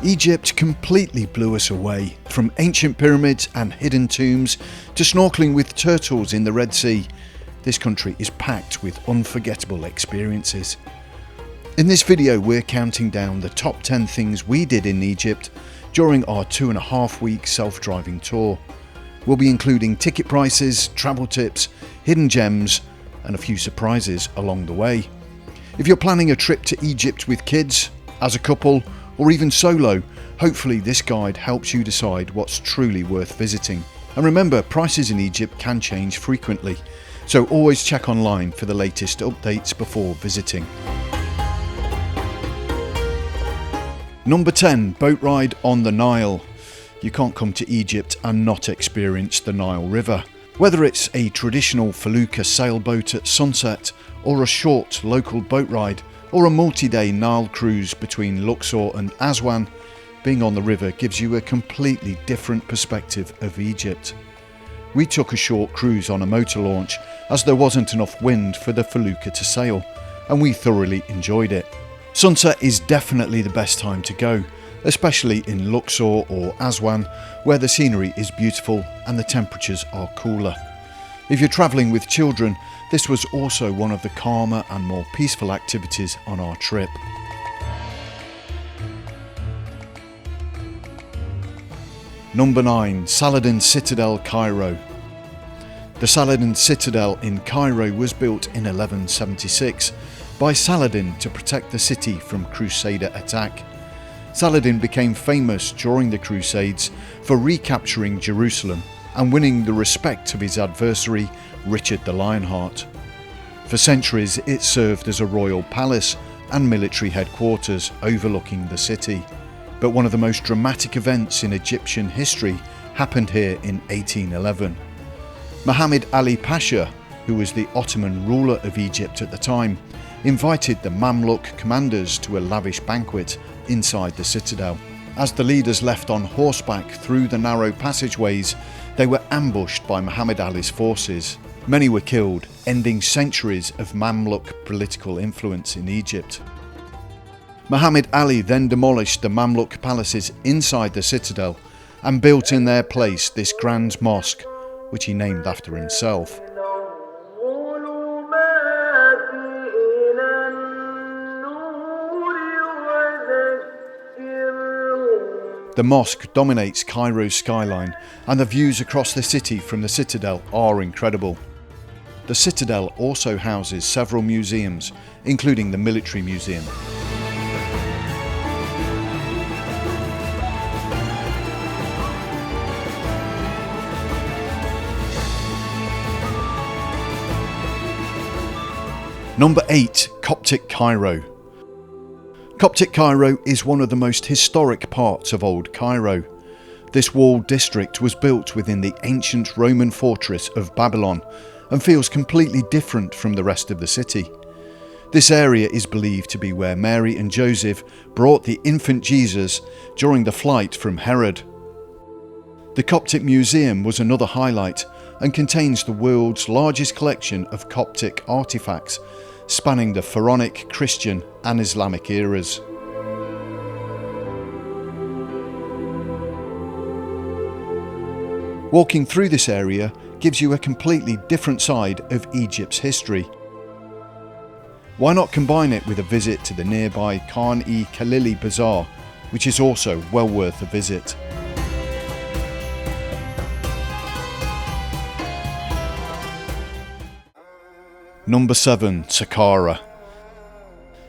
Egypt completely blew us away, from ancient pyramids and hidden tombs to snorkeling with turtles in the Red Sea. This country is packed with unforgettable experiences. In this video we're counting down the top 10 things we did in Egypt during our 2.5-week self-driving tour. We'll be including ticket prices, travel tips, hidden gems and a few surprises along the way. If you're planning a trip to Egypt with kids, as a couple, or even solo, hopefully this guide helps you decide what's truly worth visiting. And remember, prices in Egypt can change frequently, so always check online for the latest updates before visiting. Number 10, boat ride on the Nile. You can't come to Egypt and not experience the Nile River. Whether it's a traditional felucca sailboat at sunset, or a short local boat ride, or a multi-day Nile cruise between Luxor and Aswan, being on the river gives you a completely different perspective of Egypt. We took a short cruise on a motor launch as there wasn't enough wind for the felucca to sail, and we thoroughly enjoyed it. Sunset is definitely the best time to go, especially in Luxor or Aswan, where the scenery is beautiful and the temperatures are cooler. If you're travelling with children, this was also one of the calmer and more peaceful activities on our trip. Number 9, Saladin Citadel, Cairo. The Saladin Citadel in Cairo was built in 1176 by Saladin to protect the city from Crusader attack. Saladin became famous during the Crusades for recapturing Jerusalem and winning the respect of his adversary Richard the Lionheart. For centuries it served as a royal palace and military headquarters overlooking the city. But one of the most dramatic events in Egyptian history happened here in 1811. Muhammad Ali Pasha, who was the Ottoman ruler of Egypt at the time, invited the Mamluk commanders to a lavish banquet inside the citadel. As the leaders left on horseback through the narrow passageways, they were ambushed by Muhammad Ali's forces. Many were killed, ending centuries of Mamluk political influence in Egypt. Muhammad Ali then demolished the Mamluk palaces inside the citadel and built in their place this grand mosque, which he named after himself. The mosque dominates Cairo's skyline, and the views across the city from the citadel are incredible. The citadel also houses several museums, including the Military Museum. Number 8, Coptic Cairo. Coptic Cairo is one of the most historic parts of Old Cairo. This walled district was built within the ancient Roman fortress of Babylon and feels completely different from the rest of the city. This area is believed to be where Mary and Joseph brought the infant Jesus during the flight from Herod. The Coptic Museum was another highlight and contains the world's largest collection of Coptic artifacts, spanning the Pharaonic, Christian and Islamic eras. Walking through this area gives you a completely different side of Egypt's history. Why not combine it with a visit to the nearby Khan-e-Khalili Bazaar, which is also well worth a visit. Number 7, Saqqara.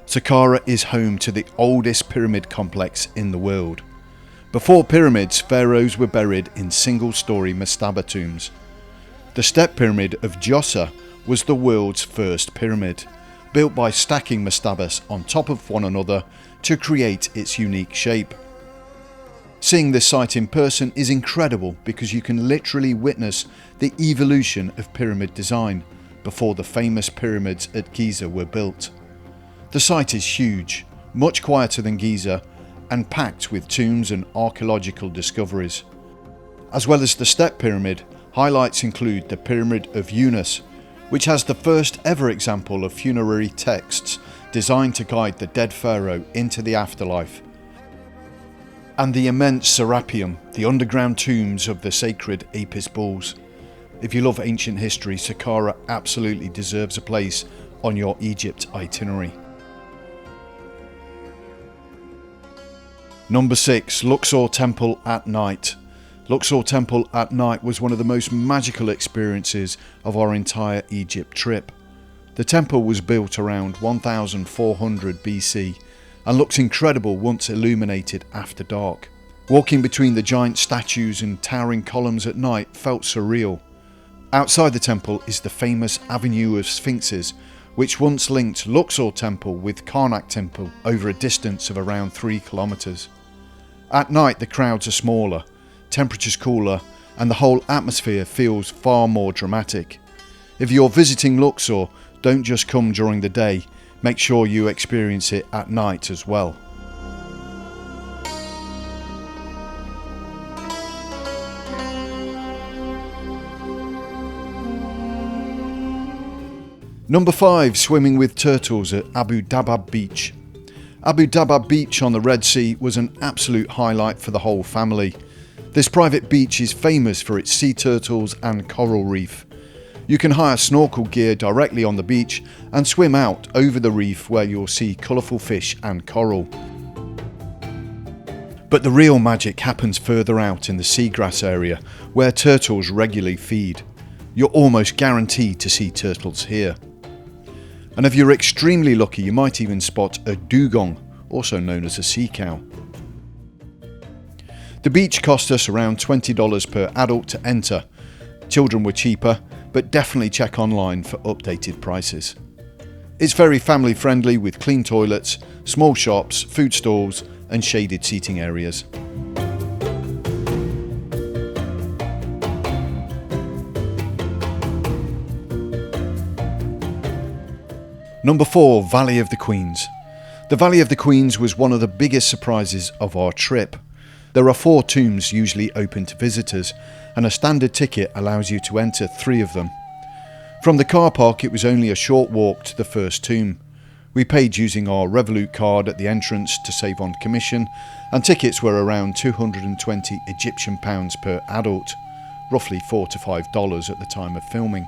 Saqqara is home to the oldest pyramid complex in the world. Before pyramids, pharaohs were buried in single-story mastaba tombs. The Step Pyramid of Djoser was the world's first pyramid, built by stacking mastabas on top of one another to create its unique shape. Seeing this site in person is incredible because you can literally witness the evolution of pyramid design before the famous pyramids at Giza were built. The site is huge, much quieter than Giza, and packed with tombs and archaeological discoveries. As well as the Step Pyramid, highlights include the Pyramid of Yunus, which has the first ever example of funerary texts designed to guide the dead pharaoh into the afterlife. and the immense Serapeum, the underground tombs of the sacred Apis bulls. If you love ancient history, Saqqara absolutely deserves a place on your Egypt itinerary. Number 6. Luxor Temple at night. Luxor Temple at night was one of the most magical experiences of our entire Egypt trip. The temple was built around 1400 BC and looks incredible once illuminated after dark. Walking between the giant statues and towering columns at night felt surreal. Outside the temple is the famous Avenue of Sphinxes, which once linked Luxor Temple with Karnak Temple over a distance of around 3 kilometers. At night the crowds are smaller, temperatures cooler, and the whole atmosphere feels far more dramatic. If you're visiting Luxor, don't just come during the day, make sure you experience it at night as well. Number 5. Swimming with turtles at Abu Dabbab Beach. Abu Dabbab Beach on the Red Sea was an absolute highlight for the whole family. This private beach is famous for its sea turtles and coral reef. You can hire snorkel gear directly on the beach and swim out over the reef where you'll see colourful fish and coral. But the real magic happens further out in the seagrass area where turtles regularly feed. You're almost guaranteed to see turtles here. And if you're extremely lucky, you might even spot a dugong, also known as a sea cow. The beach cost us around $20 per adult to enter. Children were cheaper, but definitely check online for updated prices. It's very family friendly with clean toilets, small shops, food stalls and shaded seating areas. Number 4. Valley of the Queens. The Valley of the Queens was one of the biggest surprises of our trip. There are 4 tombs usually open to visitors, and a standard ticket allows you to enter 3 of them. From the car park it was only a short walk to the first tomb. We paid using our Revolut card at the entrance to save on commission, and tickets were around 220 Egyptian pounds per adult, roughly $4 to $5 at the time of filming.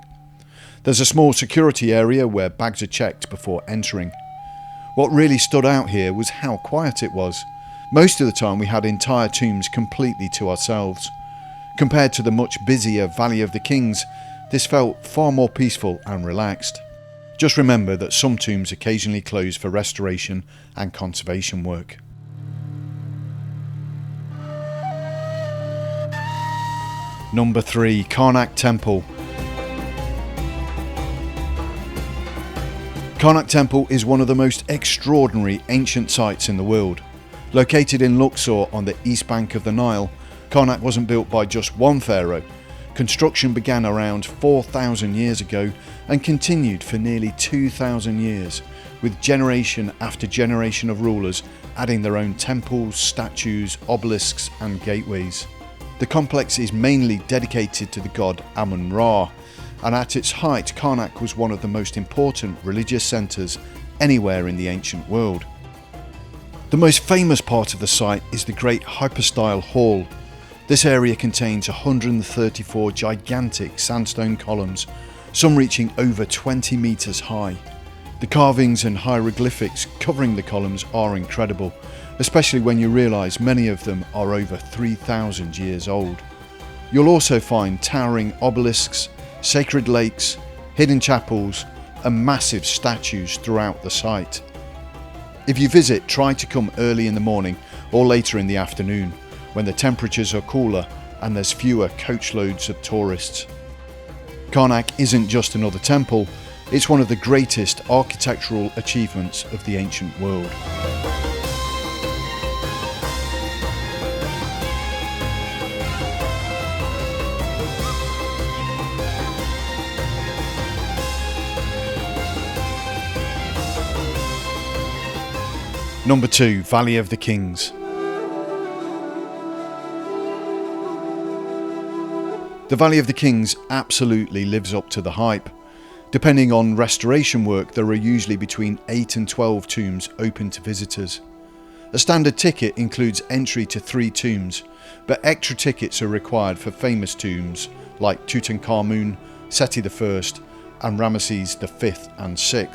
There's a small security area where bags are checked before entering. What really stood out here was how quiet it was. Most of the time we had entire tombs completely to ourselves. Compared to the much busier Valley of the Kings, this felt far more peaceful and relaxed. Just remember that some tombs occasionally close for restoration and conservation work. Number 3. Karnak Temple. Karnak Temple is one of the most extraordinary ancient sites in the world. Located in Luxor on the east bank of the Nile, Karnak wasn't built by just one pharaoh. Construction began around 4,000 years ago and continued for nearly 2,000 years, with generation after generation of rulers adding their own temples, statues, obelisks and gateways. The complex is mainly dedicated to the god Amun-Ra, and at its height Karnak was one of the most important religious centres anywhere in the ancient world. The most famous part of the site is the Great Hypostyle Hall. This area contains 134 gigantic sandstone columns, some reaching over 20 metres high. The carvings and hieroglyphics covering the columns are incredible, especially when you realise many of them are over 3,000 years old. You'll also find towering obelisks, sacred lakes, hidden chapels and massive statues throughout the site. If you visit, try to come early in the morning or later in the afternoon, when the temperatures are cooler and there's fewer coachloads of tourists. Karnak isn't just another temple, it's one of the greatest architectural achievements of the ancient world. Number 2. Valley of the Kings. The Valley of the Kings absolutely lives up to the hype. Depending on restoration work, there are usually between 8 and 12 tombs open to visitors. A standard ticket includes entry to 3 tombs, but extra tickets are required for famous tombs like Tutankhamun, Seti I and Ramesses V and VI.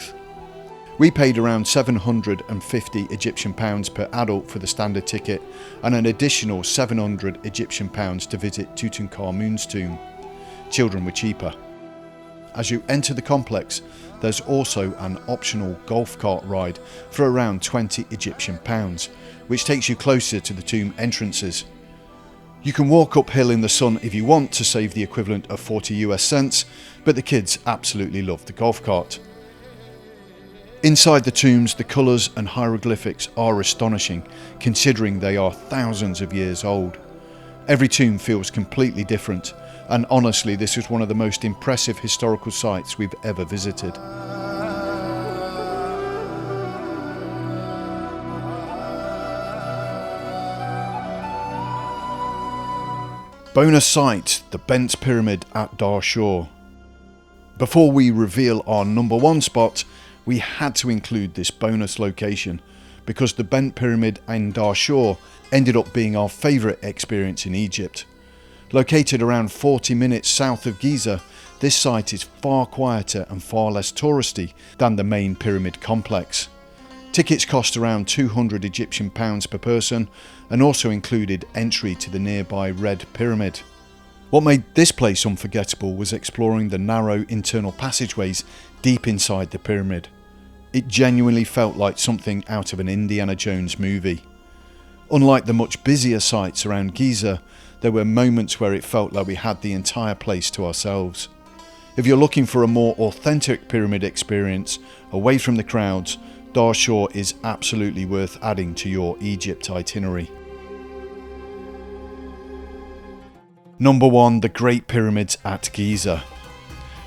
We paid around 750 Egyptian pounds per adult for the standard ticket and an additional 700 Egyptian pounds to visit Tutankhamun's tomb. Children were cheaper. As you enter the complex, there's also an optional golf cart ride for around 20 Egyptian pounds, which takes you closer to the tomb entrances. You can walk uphill in the sun if you want to save the equivalent of 40 US cents, but the kids absolutely love the golf cart. Inside the tombs, the colours and hieroglyphics are astonishing, considering they are thousands of years old. Every tomb feels completely different, and honestly, this is one of the most impressive historical sites we've ever visited. Bonus site, the Bent Pyramid at Dahshur. Before we reveal our number 1 spot, we had to include this bonus location because the Bent Pyramid in Dahshur ended up being our favourite experience in Egypt. Located around 40 minutes south of Giza, this site is far quieter and far less touristy than the main pyramid complex. Tickets cost around 200 Egyptian pounds per person and also included entry to the nearby Red Pyramid. What made this place unforgettable was exploring the narrow internal passageways deep inside the pyramid. It genuinely felt like something out of an Indiana Jones movie. Unlike the much busier sites around Giza, there were moments where it felt like we had the entire place to ourselves. If you're looking for a more authentic pyramid experience, away from the crowds, Dahshur is absolutely worth adding to your Egypt itinerary. Number 1, the Great Pyramids at Giza.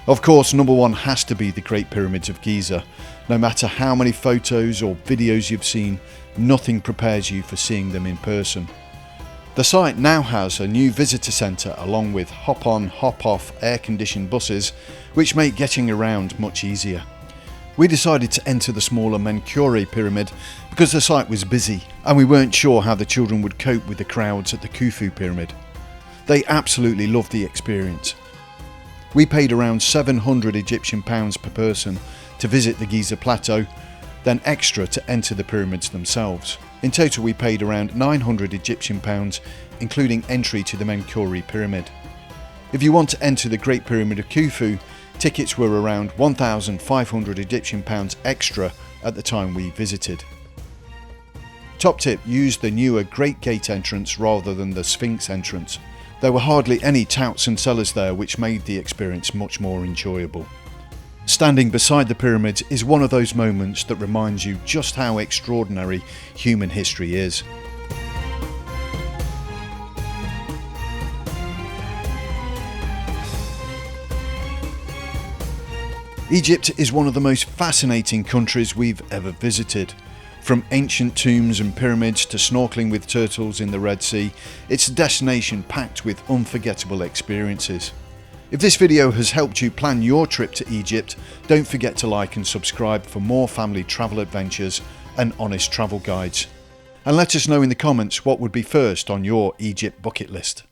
Of course, number 1 has to be the Great Pyramids of Giza. No matter how many photos or videos you've seen, nothing prepares you for seeing them in person. The site now has a new visitor centre along with hop-on, hop-off air-conditioned buses, which make getting around much easier. We decided to enter the smaller Menkaure Pyramid because the site was busy and we weren't sure how the children would cope with the crowds at the Khufu Pyramid. They absolutely loved the experience. We paid around 700 Egyptian pounds per person to visit the Giza Plateau, then extra to enter the pyramids themselves. In total we paid around 900 Egyptian pounds, including entry to the Menkaure Pyramid. If you want to enter the Great Pyramid of Khufu, tickets were around 1,500 Egyptian pounds extra at the time we visited. Top tip, use the newer Great Gate entrance rather than the Sphinx entrance. There were hardly any touts and sellers there, which made the experience much more enjoyable. Standing beside the pyramids is one of those moments that reminds you just how extraordinary human history is. Egypt is one of the most fascinating countries we've ever visited. From ancient tombs and pyramids to snorkeling with turtles in the Red Sea, it's a destination packed with unforgettable experiences. If this video has helped you plan your trip to Egypt, don't forget to like and subscribe for more family travel adventures and honest travel guides. And let us know in the comments what would be first on your Egypt bucket list.